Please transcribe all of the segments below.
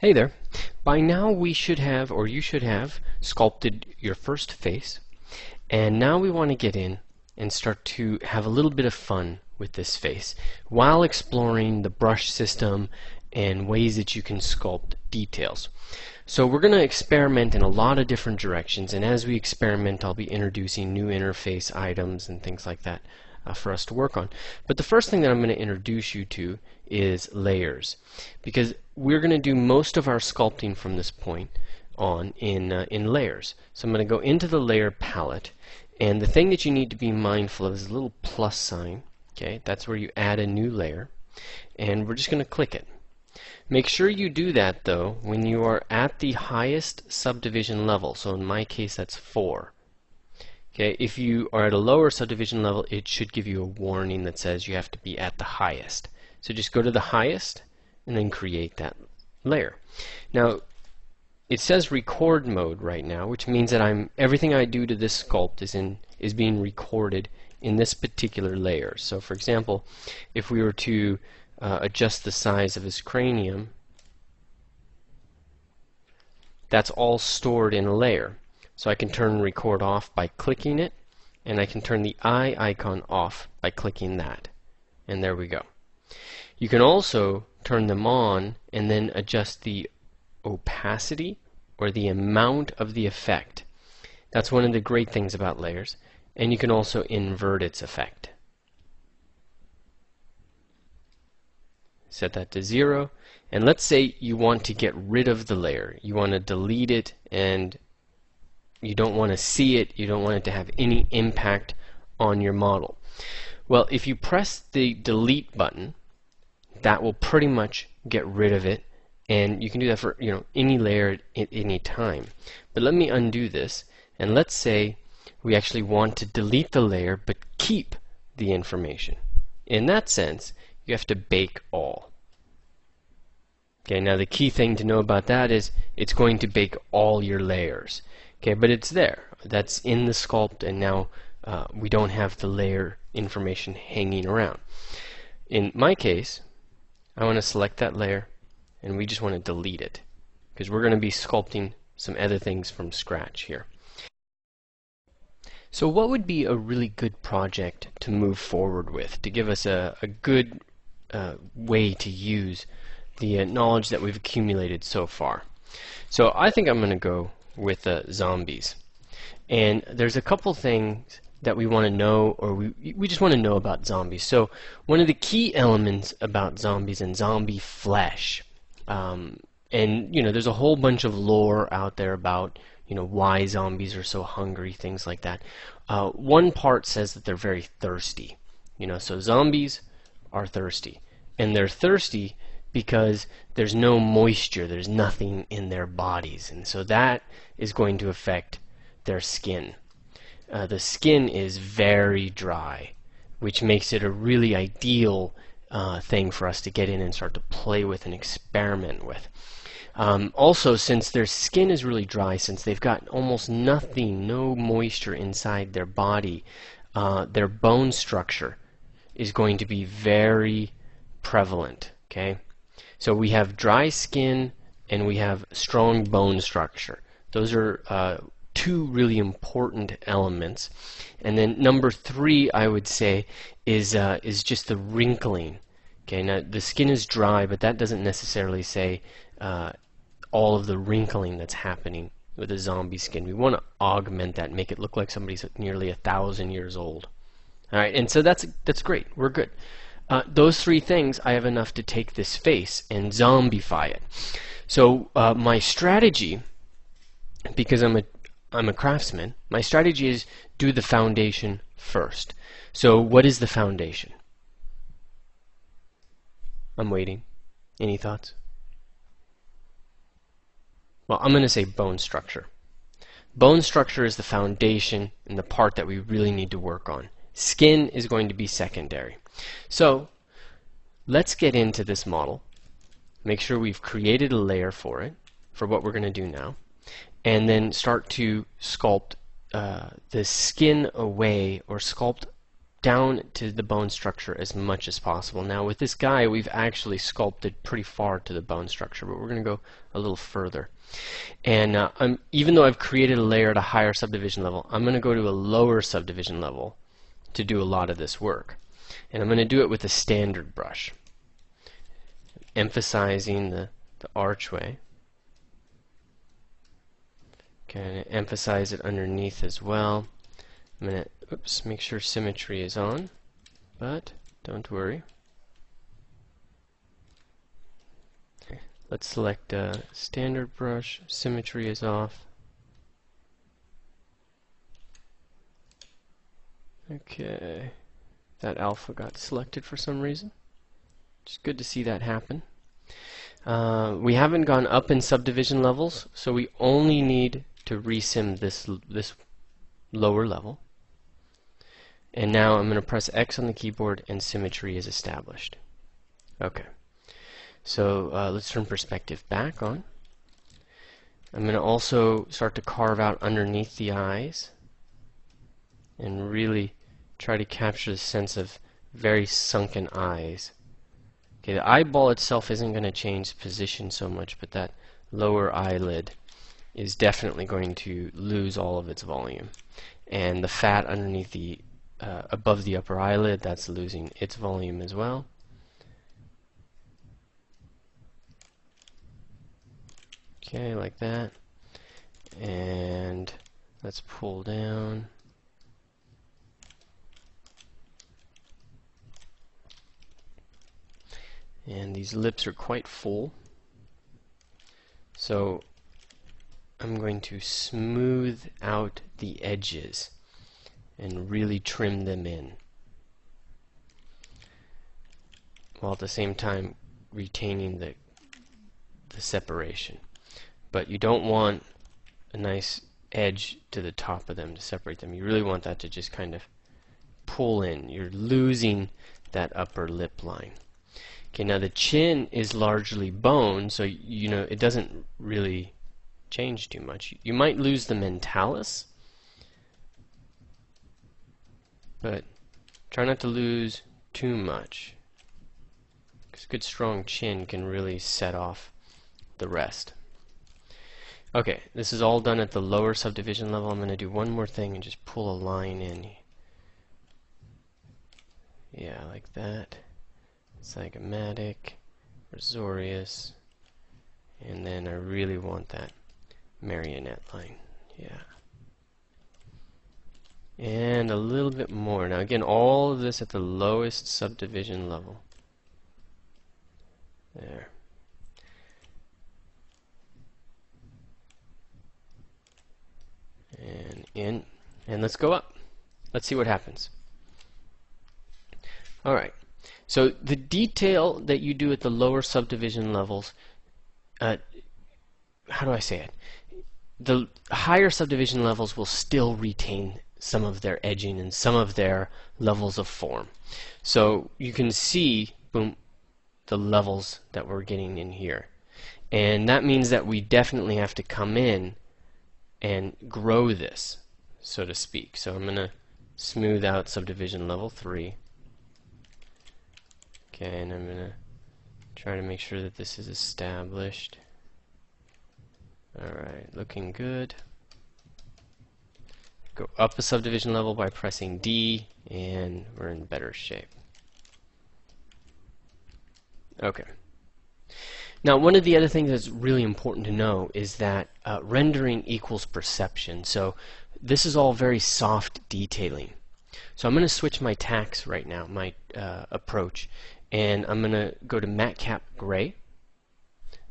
Hey there. By now we should have, or you should have, sculpted your first face. And now we want to get in and start to have a little bit of fun with this face while exploring the brush system and ways that you can sculpt details. So we're going to experiment in a lot of different directions, and as we experiment I'll be introducing new interface items and things like that for us to work on. But the first thing that I'm going to introduce you to is layers, because we're going to do most of our sculpting from this point on in layers. So I'm going to go into the layer palette, and the thing that you need to be mindful of is a little plus sign. Okay, that's where you add a new layer, and we're just going to click it. Make sure you do that though when you are at the highest subdivision level. So in my case that's 4. Okay, if you are at a lower subdivision level, it should give you a warning that says you have to be at the highest. So just go to the highest and then create that layer. Now it says record mode right now, which means that everything I do to this sculpt is being recorded in this particular layer. So for example, if we were to adjust the size of his cranium, that's all stored in a layer. So I can turn record off by clicking it, and I can turn the eye icon off by clicking that. And there we go. You can also turn them on and then adjust the opacity or the amount of the effect. That's one of the great things about layers. And you can also invert its effect. Set that to 0, and let's say you want to get rid of the layer. You want to delete it, and you don't want to see it, you don't want it to have any impact on your model. Well, if you press the delete button, that will pretty much get rid of it, and you can do that for any layer at any time. But let me undo this, and let's say we actually want to delete the layer but keep the information. In that sense, you have to bake all. Okay, now the key thing to know about that is it's going to bake all your layers. Okay, but it's there. That's in the sculpt, and now we don't have the layer information hanging around. In my case, I want to select that layer, and we just want to delete it, because we're going to be sculpting some other things from scratch here. So what would be a really good project to move forward with, to give us a good way to use the knowledge that we've accumulated so far? So I think I'm going to go with zombies. And there's a couple things that we want to know, or we just want to know about zombies. So one of the key elements about zombies and zombie flesh, and there's a whole bunch of lore out there about why zombies are so hungry, things like that. One part says that they're very thirsty. So zombies are thirsty, and they're thirsty because there's no moisture, there's nothing in their bodies, and so that is going to affect their skin. The skin is very dry, which makes it a really ideal thing for us to get in and start to play with and experiment with. Also, since their skin is really dry, since they've got almost nothing, no moisture inside their body, their bone structure is going to be very prevalent. Okay, so we have dry skin and we have strong bone structure. Those are two really important elements. And then number 3, I would say, is just the wrinkling. Okay, now the skin is dry, but that doesn't necessarily say all of the wrinkling that's happening with a zombie skin. We want to augment that, make it look like somebody's nearly 1,000 years old. All right, and so that's great. We're good. Those 3 things, I have enough to take this face and zombify it. So my strategy, because I'm a craftsman, my strategy is do the foundation first. So what is the foundation? I'm waiting. Any thoughts? Well, I'm going to say bone structure. Bone structure is the foundation and the part that we really need to work on. Skin is going to be secondary. So let's get into this model. Make sure we've created a layer for it, for what we're going to do now, and then start to sculpt the skin away, or sculpt down to the bone structure as much as possible. Now with this guy, we've actually sculpted pretty far to the bone structure, but we're going to go a little further. And even though I've created a layer at a higher subdivision level, I'm going to go to a lower subdivision level to do a lot of this work. And I'm going to do it with a standard brush, emphasizing the archway. Okay, emphasize it underneath as well. I'm going to make sure symmetry is on, but don't worry. Okay, let's select standard brush, symmetry is off. Okay, that alpha got selected for some reason. It's good to see that happen. We haven't gone up in subdivision levels, so we only need to resim this lower level. And now I'm going to press X on the keyboard and symmetry is established. Okay, so let's turn perspective back on. I'm going to also start to carve out underneath the eyes and really try to capture the sense of very sunken eyes. Okay, the eyeball itself isn't going to change position so much, but that lower eyelid is definitely going to lose all of its volume. And the fat underneath the above the upper eyelid, that's losing its volume as well. Okay, like that. And let's pull down. And these lips are quite full. So I'm going to smooth out the edges and really trim them in, while at the same time retaining the separation. But you don't want a nice edge to the top of them to separate them. You really want that to just kind of pull in. You're losing that upper lip line. Okay, now the chin is largely bone, so you know it doesn't really change too much. You might lose the mentalis, but try not to lose too much, because a good strong chin can really set off the rest. Okay, this is all done at the lower subdivision level. I'm going to do one more thing and just pull a line in. Yeah, like that. Zygomatic, Razorius, and then I really want that marionette line. Yeah. And a little bit more. Now again, all of this at the lowest subdivision level. There. And in. And let's go up. Let's see what happens. Alright. So the detail that you do at the lower subdivision levels, how do I say it? The higher subdivision levels will still retain some of their edging and some of their levels of form. So you can see, boom, the levels that we're getting in here. And that means that we definitely have to come in and grow this, so to speak. So I'm going to smooth out subdivision level 3. Okay, and I'm going to try to make sure that this is established. Alright, looking good. Go up a subdivision level by pressing D, and we're in better shape. Okay. Now, one of the other things that's really important to know is that rendering equals perception. So this is all very soft detailing. So I'm going to switch my tacks right now, my approach, and I'm going to go to Matte Cap Gray,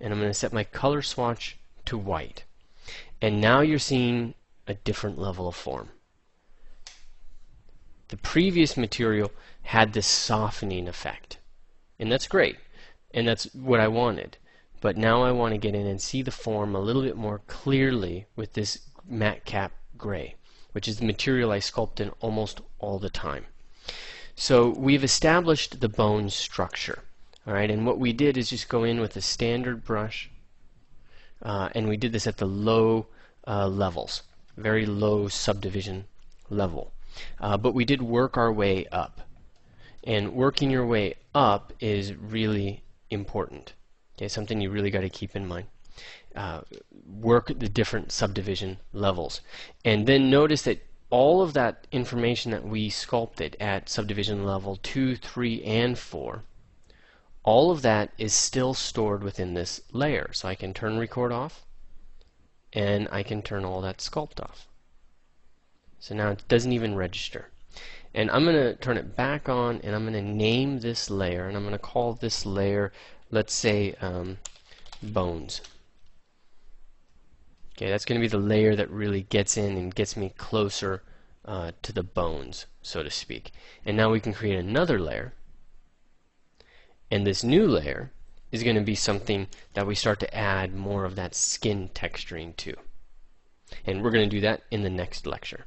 and I'm going to set my color swatch to white. And now you're seeing a different level of form. The previous material had this softening effect, and that's great, and that's what I wanted. But now I want to get in and see the form a little bit more clearly with this Matte Cap Gray, which is the material I sculpt in almost all the time. So we've established the bone structure, alright, and what we did is just go in with a standard brush, and we did this at the low levels, very low subdivision level. but we did work our way up. And working your way up is really important. Okay, something you really got to keep in mind. Work the different subdivision levels. And then notice that all of that information that we sculpted at subdivision level 2, 3, and 4, all of that is still stored within this layer. So I can turn record off, and I can turn all that sculpt off. So now it doesn't even register. And I'm going to turn it back on, and I'm going to name this layer, and I'm going to call this layer, let's say, bones. Okay, that's going to be the layer that really gets in and gets me closer to the bones, so to speak. And now we can create another layer, and this new layer is going to be something that we start to add more of that skin texturing to. And we're going to do that in the next lecture.